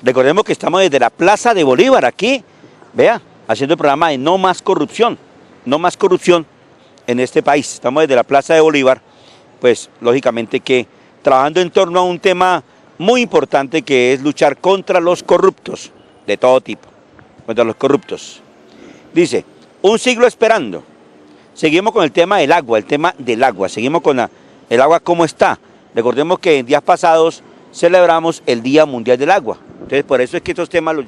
Recordemos que estamos desde la Plaza de Bolívar, aquí, vea, haciendo el programa de No Más Corrupción, no más corrupción en este país. Estamos desde la Plaza de Bolívar, pues lógicamente que trabajando en torno a un tema muy importante que es luchar contra los corruptos, de todo tipo, contra los corruptos. Dice, un siglo esperando. Seguimos con el tema del agua, seguimos con el agua cómo está. Recordemos que en días pasados celebramos el Día Mundial del Agua. Entonces por eso es que estos temas los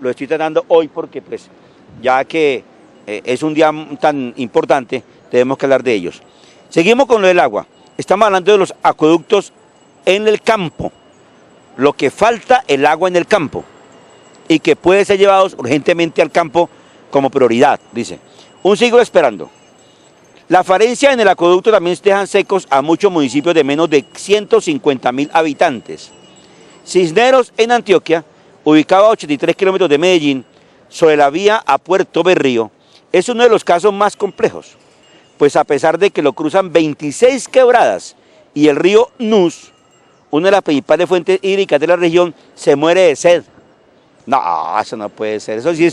estoy tratando hoy, porque pues ya que es un día tan importante, tenemos que hablar de ellos. Seguimos con lo del agua. Estamos hablando de los acueductos en el campo. Lo que falta, el agua en el campo, y que puede ser llevados urgentemente al campo como prioridad, dice. Un siglo esperando. La falencia en el acueducto también dejan secos a muchos municipios de menos de 150.000 habitantes. Cisneros, en Antioquia, ubicado a 83 kilómetros de Medellín, sobre la vía a Puerto Berrío, es uno de los casos más complejos, pues a pesar de que lo cruzan 26 quebradas y el río Nus, una de las principales fuentes hídricas de la región, se muere de sed. No, eso no puede ser, eso sí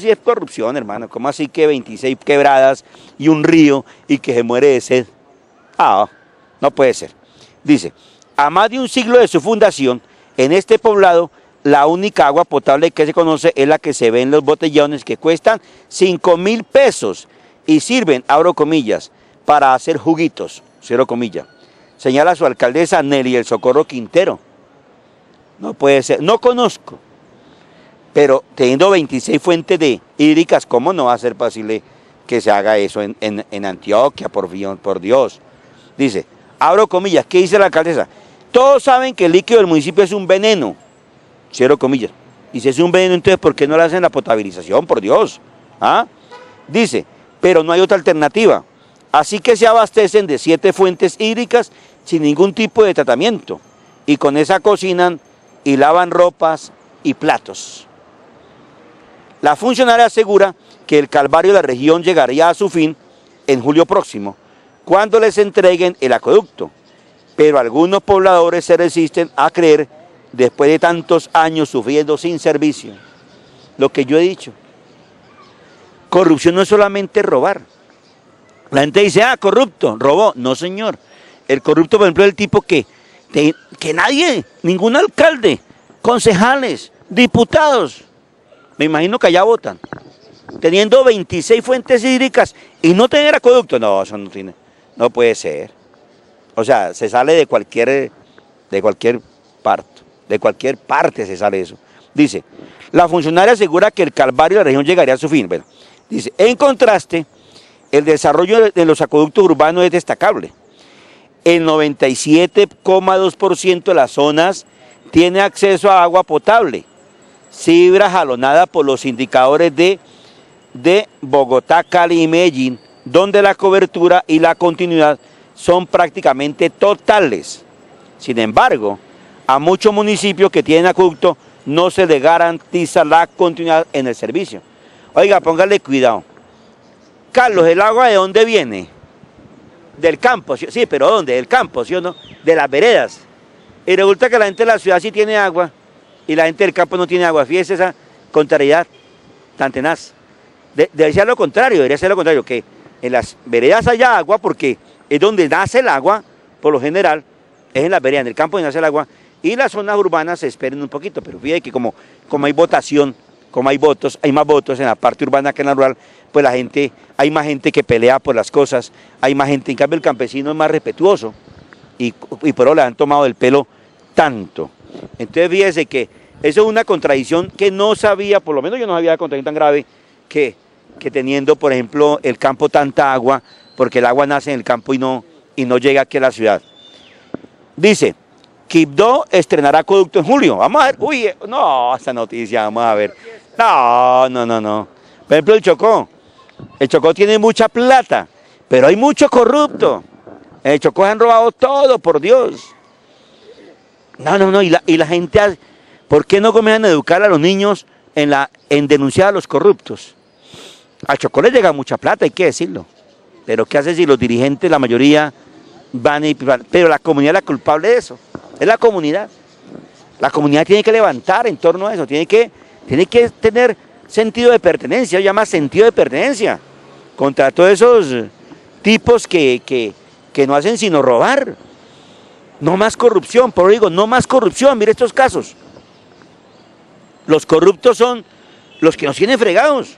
es corrupción, hermano. ¿Cómo así que 26 quebradas y un río y que se muere de sed? Ah, no puede ser. Dice, a más de un siglo de su fundación, en este poblado, la única agua potable que se conoce es la que se ve en los botellones, que cuestan 5.000 pesos y sirven, abro comillas, para hacer juguitos, cierro comillas. Señala su alcaldesa Nelly El Socorro Quintero. No puede ser, no conozco. Pero teniendo 26 fuentes hídricas, ¿cómo no va a ser posible que se haga eso en Antioquia, por Dios? Dice, abro comillas, ¿qué dice la alcaldesa? Todos saben que el líquido del municipio es un veneno, cierro comillas. Y si es un veneno, entonces, ¿por qué no le hacen la potabilización, por Dios? ¿Ah? Dice, pero no hay otra alternativa. Así que se abastecen de 7 fuentes hídricas sin ningún tipo de tratamiento. Y con esa cocinan y lavan ropas y platos. La funcionaria asegura que el calvario de la región llegaría a su fin en julio próximo, cuando les entreguen el acueducto. Pero algunos pobladores se resisten a creer, después de tantos años sufriendo sin servicio. Lo que yo he dicho, corrupción no es solamente robar. La gente dice, corrupto, robó. No, señor. El corrupto, por ejemplo, es el tipo que nadie, ningún alcalde, concejales, diputados, me imagino que allá votan, teniendo 26 fuentes hídricas y no tener acueducto. No, eso no puede ser. O sea, se sale de cualquier parte se sale eso. Dice, la funcionaria asegura que el calvario de la región llegaría a su fin. Bueno, dice, en contraste, el desarrollo de los acueductos urbanos es destacable. El 97,2% de las zonas tiene acceso a agua potable, cifra jalonada por los indicadores de Bogotá, Cali y Medellín, donde la cobertura y la continuidad son prácticamente totales. Sin embargo, a muchos municipios que tienen acueducto no se les garantiza la continuidad en el servicio. Oiga, póngale cuidado. Carlos, ¿el agua de dónde viene? Del campo, sí, pero ¿dónde? Del campo, ¿sí o no? De las veredas. Y resulta que la gente de la ciudad sí tiene agua y la gente del campo no tiene agua. Fíjese esa contrariedad tan tenaz. Debería ser lo contrario, que en las veredas haya agua, porque es donde nace el agua, por lo general, es en las veredas, en el campo donde nace el agua, y las zonas urbanas se esperen un poquito, pero fíjate que como hay votación, como hay votos, hay más votos en la parte urbana que en la rural, pues la gente, hay más gente que pelea por las cosas, hay más gente, en cambio el campesino es más respetuoso, y por eso le han tomado el pelo tanto. Entonces fíjese que eso es una contradicción que no sabía, por lo menos yo no sabía, de contradicción tan grave, que teniendo, por ejemplo, el campo tanta agua, porque el agua nace en el campo y no llega aquí a la ciudad. Dice, Quibdó estrenará acueducto en julio. Vamos a ver, uy, no, esta noticia, vamos a ver. No. Por ejemplo, el Chocó tiene mucha plata, pero hay mucho corrupto. En el Chocó se han robado todo, por Dios. No, y la gente, ¿por qué no comienzan a educar a los niños en denunciar a los corruptos? Al Chocó le llega mucha plata, hay que decirlo. Pero ¿qué hace si los dirigentes, la mayoría, pero la comunidad es la culpable de eso? Es la comunidad. La comunidad tiene que levantar en torno a eso, tiene que tener sentido de pertenencia, llama sentido de pertenencia, contra todos esos tipos que no hacen sino robar. No más corrupción, por eso digo, no más corrupción, mire estos casos. Los corruptos son los que nos tienen fregados.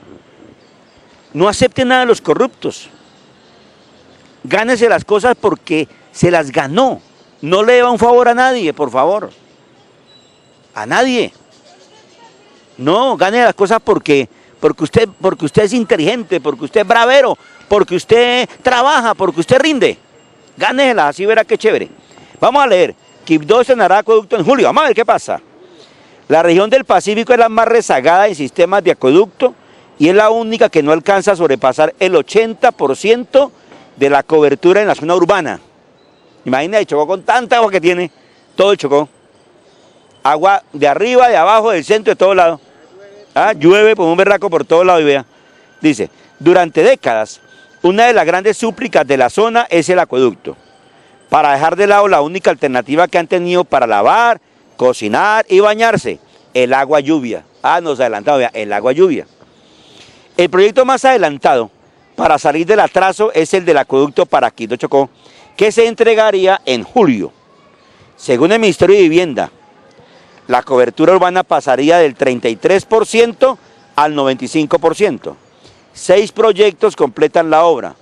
No acepten nada de los corruptos. Gánese las cosas porque se las ganó. No le deba un favor a nadie, por favor. A nadie. No, gane las cosas porque usted es inteligente, porque usted es bravero, porque usted trabaja, porque usted rinde. Gáneselas, así verá qué chévere. Vamos a leer. Quibdó estrenará acueducto en julio. Vamos a ver qué pasa. La región del Pacífico es la más rezagada en sistemas de acueducto y es la única que no alcanza a sobrepasar el 80% de la cobertura en la zona urbana. Imagínate, Chocó con tanta agua que tiene, todo el Chocó. Agua de arriba, de abajo, del centro, de todos lados. Llueve por un berraco por todos lados y vea. Dice, durante décadas, una de las grandes súplicas de la zona es el acueducto. Para dejar de lado la única alternativa que han tenido para lavar, cocinar y bañarse, el agua lluvia. Nos adelantamos, vea, el agua lluvia. El proyecto más adelantado para salir del atraso es el del acueducto para Quibdó Chocó, que se entregaría en julio. Según el Ministerio de Vivienda, la cobertura urbana pasaría del 33% al 95%. 6 proyectos completan la obra.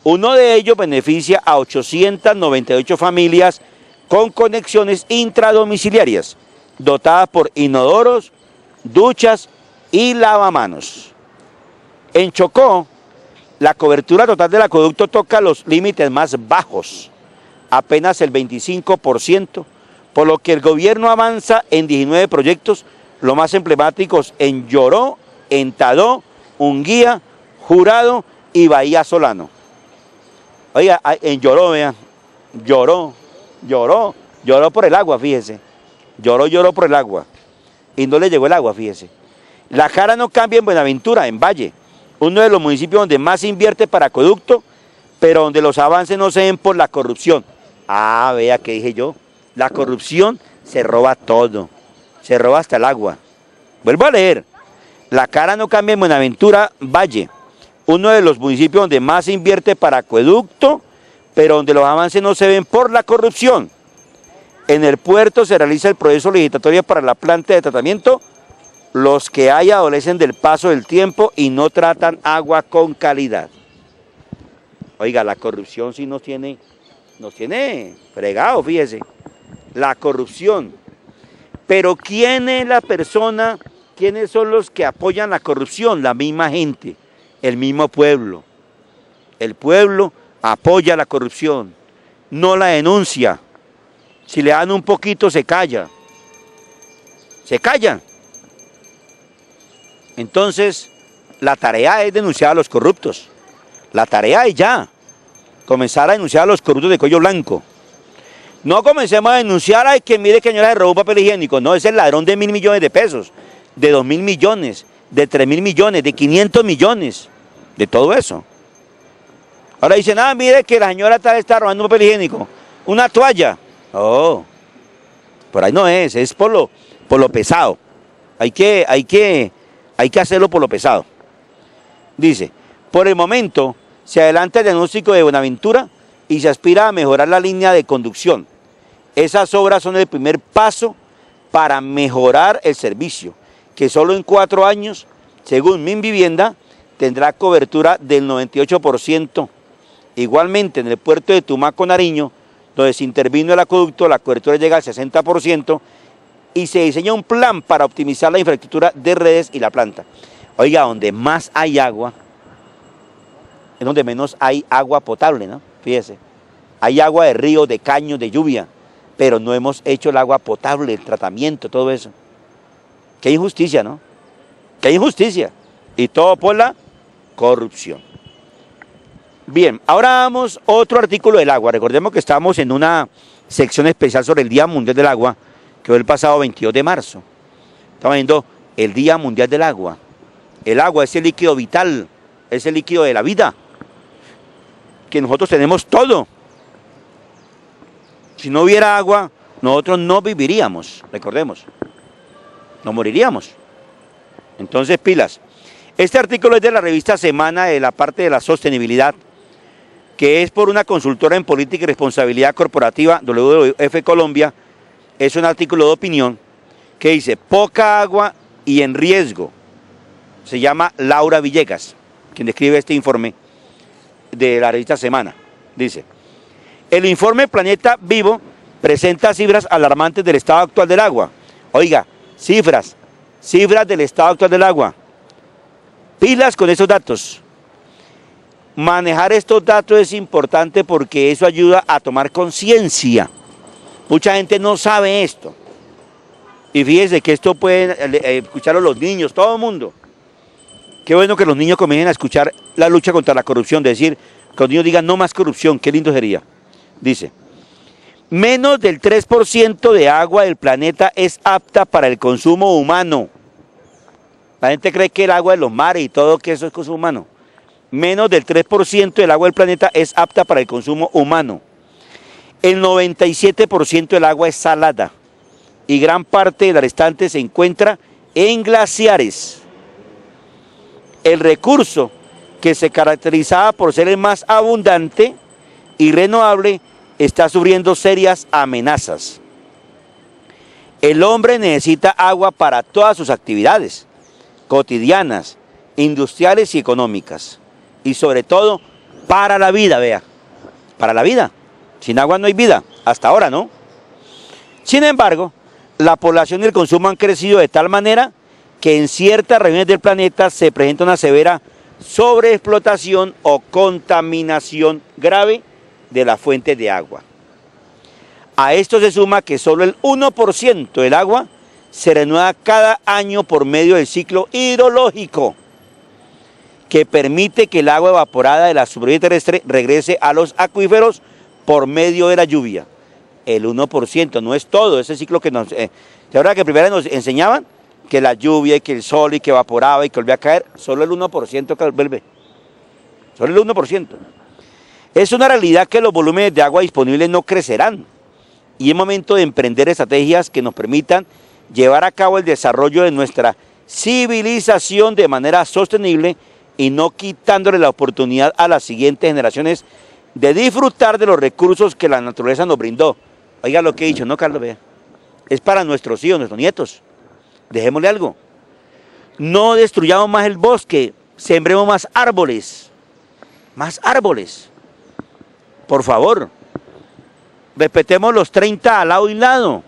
Uno de ellos beneficia a 898 familias con conexiones intradomiciliarias, dotadas por inodoros, duchas y lavamanos. En Chocó, la cobertura total del acueducto toca los límites más bajos, apenas el 25%, por lo que el gobierno avanza en 19 proyectos, los más emblemáticos en Lloró, Entadó, Unguía, Jurado y Bahía Solano. Oiga, en Lloró, vean, lloró por el agua, fíjese. Lloró por el agua. Y no le llegó el agua, fíjese. La cara no cambia en Buenaventura, en Valle, uno de los municipios donde más se invierte para acueducto, pero donde los avances no se ven por la corrupción. Vea que dije yo. La corrupción se roba todo, se roba hasta el agua. Vuelvo a leer. La cara no cambia en Buenaventura, Valle, uno de los municipios donde más se invierte para acueducto, pero donde los avances no se ven por la corrupción. En el puerto se realiza el proceso licitatorio para la planta de tratamiento. Los que hay adolecen del paso del tiempo y no tratan agua con calidad. Oiga, la corrupción sí nos tiene fregado, fíjese. La corrupción. Pero ¿quién es la persona? ¿Quiénes son los que apoyan la corrupción? La misma gente, el mismo pueblo. El pueblo apoya la corrupción, no la denuncia. Si le dan un poquito se calla. Se callan. Entonces, la tarea es denunciar a los corruptos. La tarea es ya comenzar a denunciar a los corruptos de cuello blanco. No comencemos a denunciar a que mire que señora se robó un papel higiénico. No, es el ladrón de 1.000 millones de pesos, de 2.000 millones, de 3.000 millones, de 500 millones, de todo eso. Ahora dicen, mire que la señora tal está robando un papel higiénico, una toalla. Oh, por ahí no es por lo pesado. Hay que hacerlo por lo pesado. Dice, por el momento se adelanta el diagnóstico de Buenaventura y se aspira a mejorar la línea de conducción. Esas obras son el primer paso para mejorar el servicio, que solo en 4 años, según Minvivienda, tendrá cobertura del 98%. Igualmente en el puerto de Tumaco, Nariño, donde se intervino el acueducto, la cobertura llega al 60% y se diseña un plan para optimizar la infraestructura de redes y la planta. Oiga, donde más hay agua, es donde menos hay agua potable, ¿no? Fíjese, hay agua de río, de caños, de lluvia, pero no hemos hecho el agua potable, el tratamiento, todo eso. Qué injusticia, ¿no? Qué injusticia. Y todo por la corrupción. Bien, ahora vamos a otro artículo del agua. Recordemos que estamos en una sección especial sobre el Día Mundial del Agua, que fue el pasado 22 de marzo. Estamos viendo el Día Mundial del Agua. El agua es el líquido vital, es el líquido de la vida, que nosotros tenemos todo. Si no hubiera agua, nosotros no viviríamos, recordemos, no moriríamos. Entonces, pilas. Este artículo es de la revista Semana, de la parte de la sostenibilidad, que es por una consultora en política y responsabilidad corporativa, WWF Colombia. Es un artículo de opinión que dice, poca agua y en riesgo. Se llama Laura Villegas, quien describe este informe de la revista Semana. Dice, el informe Planeta Vivo presenta cifras alarmantes del estado actual del agua. Oiga, cifras del estado actual del agua. Pilas con esos datos. Manejar estos datos es importante porque eso ayuda a tomar conciencia. Mucha gente no sabe esto. Y fíjense que esto pueden escucharlo los niños, todo el mundo. Qué bueno que los niños comiencen a escuchar la lucha contra la corrupción, decir, que los niños digan no más corrupción, qué lindo sería. Dice, menos del 3% de agua del planeta es apta para el consumo humano. La gente cree que el agua de los mares y todo que eso es consumo humano. Menos del 3% del agua del planeta es apta para el consumo humano. El 97% del agua es salada y gran parte del restante se encuentra en glaciares. El recurso que se caracterizaba por ser el más abundante y renovable está sufriendo serias amenazas. El hombre necesita agua para todas sus actividades cotidianas, industriales y económicas. Y sobre todo, para la vida, vea. Para la vida. Sin agua no hay vida. Hasta ahora, ¿no? Sin embargo, la población y el consumo han crecido de tal manera que en ciertas regiones del planeta se presenta una severa sobreexplotación o contaminación grave de las fuentes de agua. A esto se suma que solo el 1% del agua se renueva cada año por medio del ciclo hidrológico, que permite que el agua evaporada de la superficie terrestre regrese a los acuíferos por medio de la lluvia. El 1%, no es todo ese ciclo que nos... ¿Se acuerdan que primero nos enseñaban? Que la lluvia y que el sol y que evaporaba y que volvía a caer, solo el 1% que vuelve. Solo el 1%. Es una realidad que los volúmenes de agua disponibles no crecerán y es momento de emprender estrategias que nos permitan llevar a cabo el desarrollo de nuestra civilización de manera sostenible y no quitándole la oportunidad a las siguientes generaciones de disfrutar de los recursos que la naturaleza nos brindó. Oiga lo que he dicho, ¿no, Carlos? Vea. Es para nuestros hijos, nuestros nietos. Dejémosle algo. No destruyamos más el bosque, sembremos más árboles. Más árboles. Por favor. Respetemos los 30 al lado y lado.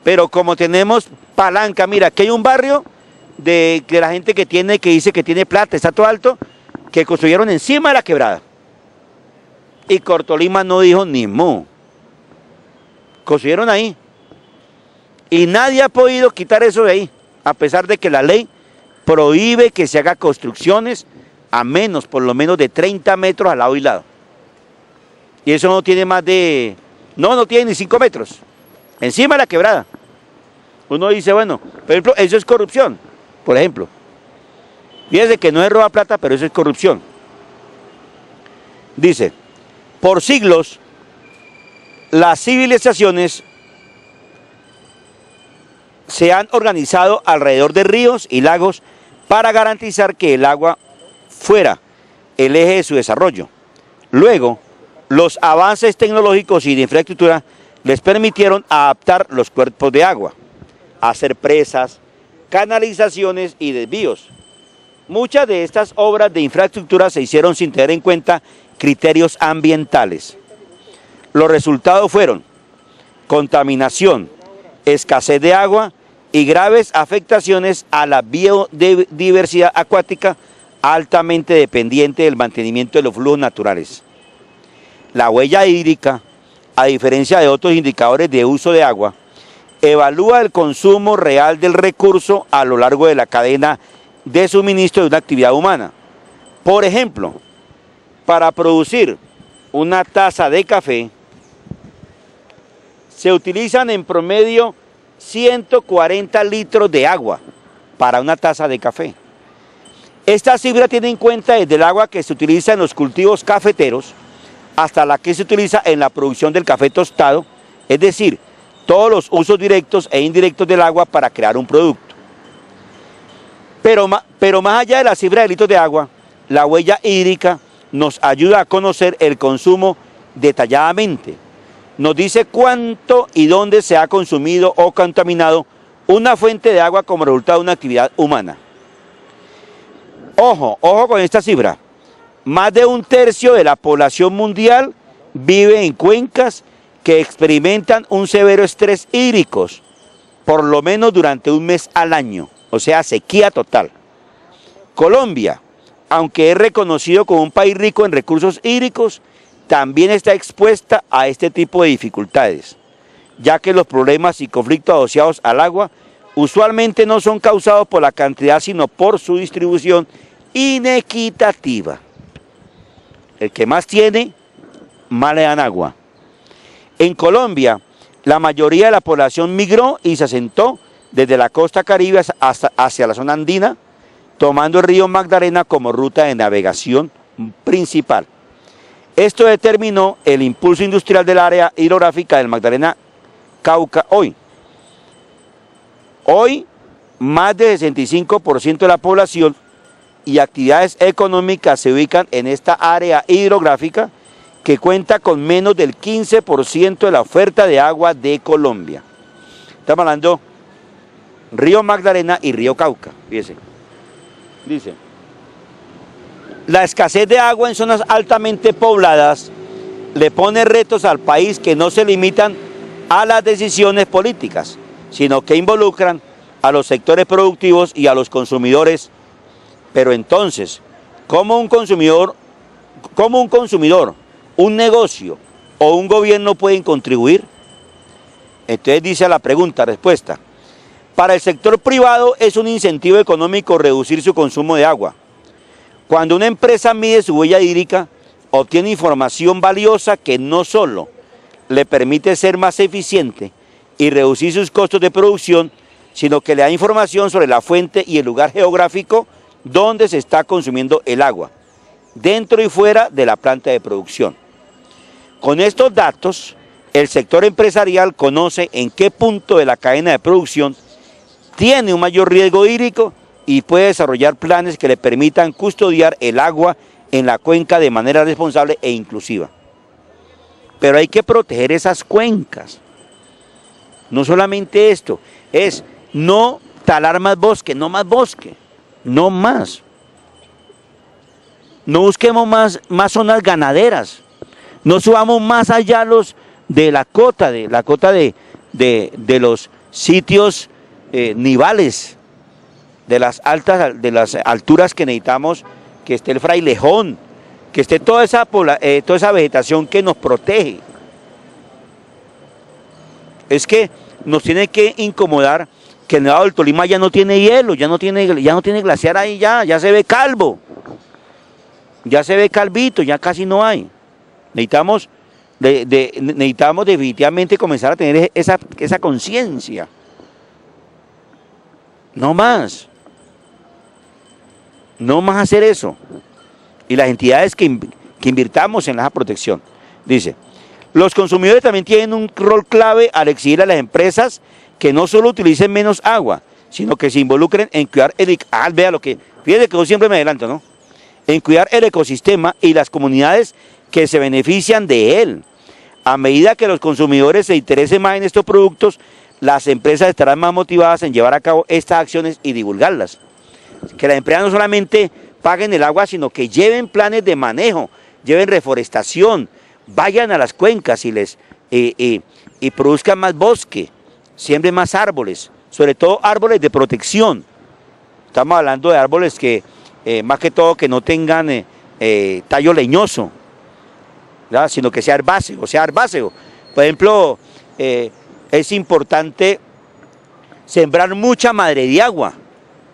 Pero como tenemos palanca, mira, aquí hay un barrio de la gente que dice que tiene plata, está todo alto, que construyeron encima de la quebrada. Y Cortolima no dijo ni mu. Construyeron ahí. Y nadie ha podido quitar eso de ahí, a pesar de que la ley prohíbe que se haga construcciones a menos, por lo menos de 30 metros al lado y lado. Y eso no tiene más de... No tiene ni 5 metros. Encima de la quebrada. Uno dice, bueno, por ejemplo, eso es corrupción, por ejemplo. Fíjense que no es robar plata, pero eso es corrupción. Dice, por siglos, las civilizaciones se han organizado alrededor de ríos y lagos para garantizar que el agua fuera el eje de su desarrollo. Luego, los avances tecnológicos y de infraestructura les permitieron adaptar los cuerpos de agua, hacer presas, canalizaciones y desvíos. Muchas de estas obras de infraestructura se hicieron sin tener en cuenta criterios ambientales. Los resultados fueron contaminación, escasez de agua y graves afectaciones a la biodiversidad acuática altamente dependiente del mantenimiento de los flujos naturales. La huella hídrica, a diferencia de otros indicadores de uso de agua, evalúa el consumo real del recurso a lo largo de la cadena de suministro de una actividad humana. Por ejemplo, para producir una taza de café, se utilizan en promedio 140 litros de agua para una taza de café. Esta cifra tiene en cuenta desde el agua que se utiliza en los cultivos cafeteros hasta la que se utiliza en la producción del café tostado, es decir, todos los usos directos e indirectos del agua para crear un producto. Pero más allá de la cifra de litros de agua, la huella hídrica nos ayuda a conocer el consumo detalladamente. Nos dice cuánto y dónde se ha consumido o contaminado una fuente de agua como resultado de una actividad humana. Ojo con esta cifra. Más de un tercio de la población mundial vive en cuencas que experimentan un severo estrés hídrico, por lo menos durante un mes al año, o sea, sequía total. Colombia, aunque es reconocido como un país rico en recursos hídricos, también está expuesta a este tipo de dificultades, ya que los problemas y conflictos asociados al agua usualmente no son causados por la cantidad, sino por su distribución inequitativa. El que más tiene, más le dan agua. En Colombia, la mayoría de la población migró y se asentó desde la costa caribe hacia la zona andina, tomando el río Magdalena como ruta de navegación principal. Esto determinó el impulso industrial del área hidrográfica del Magdalena Cauca hoy. Hoy, más del 65% de la población y actividades económicas se ubican en esta área hidrográfica que cuenta con menos del 15% de la oferta de agua de Colombia. Estamos hablando río Magdalena y río Cauca, fíjense. Dice, la escasez de agua en zonas altamente pobladas le pone retos al país que no se limitan a las decisiones políticas, sino que involucran a los sectores productivos y a los consumidores. Pero entonces, ¿cómo un consumidor, un negocio o un gobierno pueden contribuir? Entonces dice la pregunta, respuesta. Para el sector privado es un incentivo económico reducir su consumo de agua. Cuando una empresa mide su huella hídrica, obtiene información valiosa que no solo le permite ser más eficiente y reducir sus costos de producción, sino que le da información sobre la fuente y el lugar geográfico donde se está consumiendo el agua, dentro y fuera de la planta de producción. Con estos datos, el sector empresarial conoce en qué punto de la cadena de producción tiene un mayor riesgo hídrico y puede desarrollar planes que le permitan custodiar el agua en la cuenca de manera responsable e inclusiva. Pero hay que proteger esas cuencas. No solamente esto, es no talar más bosque, no más bosque, no más. No busquemos más zonas ganaderas, no subamos más allá de la cota de los sitios nivales, de las alturas que necesitamos, que esté el frailejón, que esté toda esa vegetación que nos protege. Es que nos tiene que incomodar que el Nevado del Tolima ya no tiene hielo, ya no tiene glaciar ahí, ya se ve calvo, ya se ve calvito, ya casi no hay. Necesitamos definitivamente comenzar a tener esa conciencia. No más hacer eso. Y las entidades que invirtamos en la protección. Dice, los consumidores también tienen un rol clave al exigir a las empresas que no solo utilicen menos agua, sino que se involucren en cuidar fíjate que yo siempre me adelanto, ¿no? En cuidar el ecosistema y las comunidades que se benefician de él. A medida que los consumidores se interesen más en estos productos, las empresas estarán más motivadas en llevar a cabo estas acciones y divulgarlas. Que las empresas no solamente paguen el agua, sino que lleven planes de manejo, lleven reforestación, vayan a las cuencas y produzcan más bosque, siembren más árboles, sobre todo árboles de protección. Estamos hablando de árboles que, más que todo, que no tengan tallo leñoso, ¿verdad? Sino que sea herbáceo. Por ejemplo, es importante sembrar mucha madre de agua,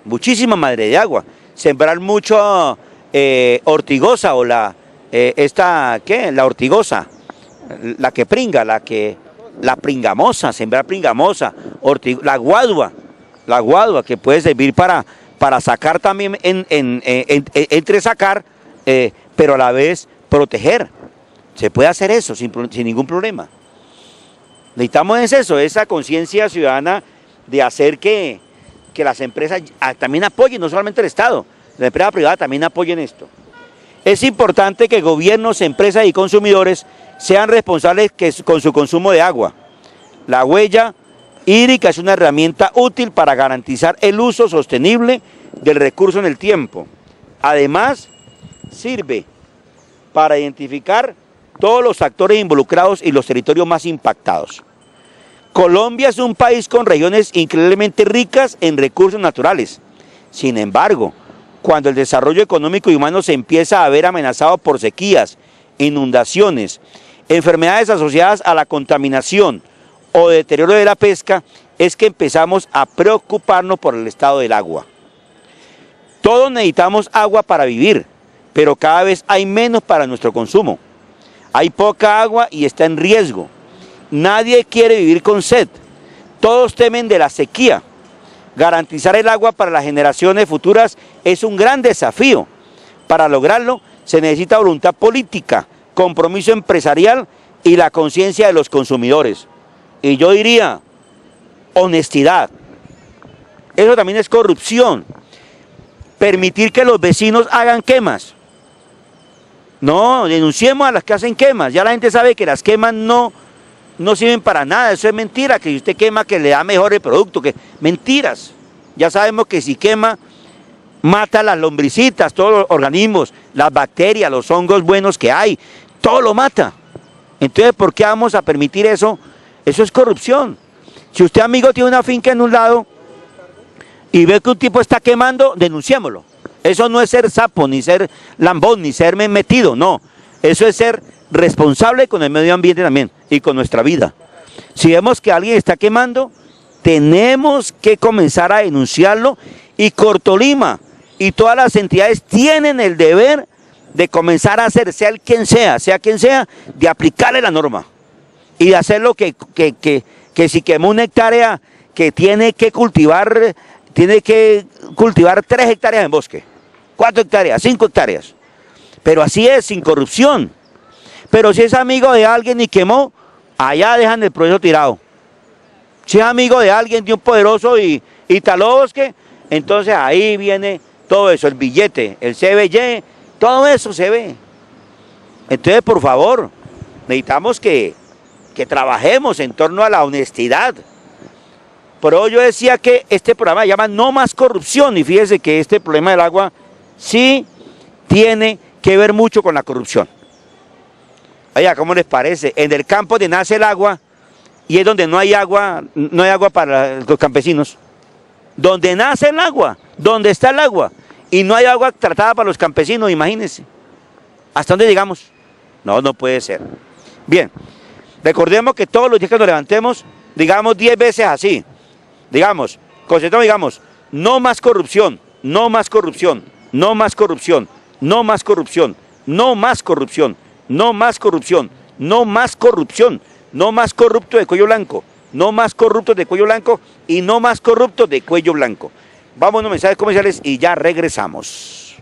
muchísima madre de agua, sembrar mucho ortigosa o la ortigosa, la que pringa, la pringamosa, sembrar pringamosa, la guadua que puede servir para sacar también, entresacar, pero a la vez proteger. Se puede hacer eso sin ningún problema. Necesitamos es eso, esa conciencia ciudadana de hacer que las empresas también apoyen, no solamente el Estado, la empresa privada también apoyen esto. Es importante que gobiernos, empresas y consumidores sean responsables con su consumo de agua. La huella hídrica es una herramienta útil para garantizar el uso sostenible del recurso en el tiempo. Además, sirve para identificar todos los actores involucrados y los territorios más impactados. Colombia es un país con regiones increíblemente ricas en recursos naturales. Sin embargo, cuando el desarrollo económico y humano se empieza a ver amenazado por sequías, inundaciones, enfermedades asociadas a la contaminación o deterioro de la pesca, es que empezamos a preocuparnos por el estado del agua. Todos necesitamos agua para vivir, pero cada vez hay menos para nuestro consumo. Hay poca agua y está en riesgo. Nadie quiere vivir con sed. Todos temen de la sequía. Garantizar el agua para las generaciones futuras es un gran desafío. Para lograrlo se necesita voluntad política, compromiso empresarial y la conciencia de los consumidores. Y yo diría, honestidad. Eso también es corrupción. Permitir que los vecinos hagan quemas. No, denunciemos a las que hacen quemas. Ya la gente sabe que las quemas no sirven para nada. Eso es mentira, que si usted quema que le da mejor el producto. Mentiras. Ya sabemos que si quema, mata las lombricitas, todos los organismos, las bacterias, los hongos buenos que hay. Todo lo mata. Entonces, ¿por qué vamos a permitir eso? Eso es corrupción. Si usted, amigo, tiene una finca en un lado y ve que un tipo está quemando, denunciémoslo. Eso no es ser sapo, ni ser lambón, ni ser metido, no. Eso es ser responsable con el medio ambiente también y con nuestra vida. Si vemos que alguien está quemando, tenemos que comenzar a denunciarlo, y Cortolima y todas las entidades tienen el deber de comenzar a hacer, sea quien sea, de aplicarle la norma y de hacer lo que si quemó una hectárea que tiene que cultivar 3 hectáreas en bosque, 4 hectáreas, 5 hectáreas. Pero así es, sin corrupción. Pero si es amigo de alguien y quemó, allá dejan el proceso tirado. Si es amigo de alguien, de un poderoso y taló bosque, entonces ahí viene todo eso, el billete, el CBY, todo eso se ve. Entonces, por favor, necesitamos que trabajemos en torno a la honestidad. Por eso yo decía que este programa se llama No Más Corrupción, y fíjese que este problema del agua sí tiene que ver mucho con la corrupción. Oiga, ¿cómo les parece? En el campo donde nace el agua, y es donde no hay agua para los campesinos. Donde nace el agua, donde está el agua, y no hay agua tratada para los campesinos, imagínense. ¿Hasta dónde llegamos? No puede ser. Bien, recordemos que todos los días que nos levantemos, digamos 10 veces así. Digamos, concentramos, no más corrupción, no más corrupción, no más corrupción, no más corrupción, no más corrupción, no más corrupción, no más corrupción, no más corrupto de cuello blanco, no más corruptos de cuello blanco y no más corruptos de cuello blanco. Vamos a unos mensajes comerciales y ya regresamos.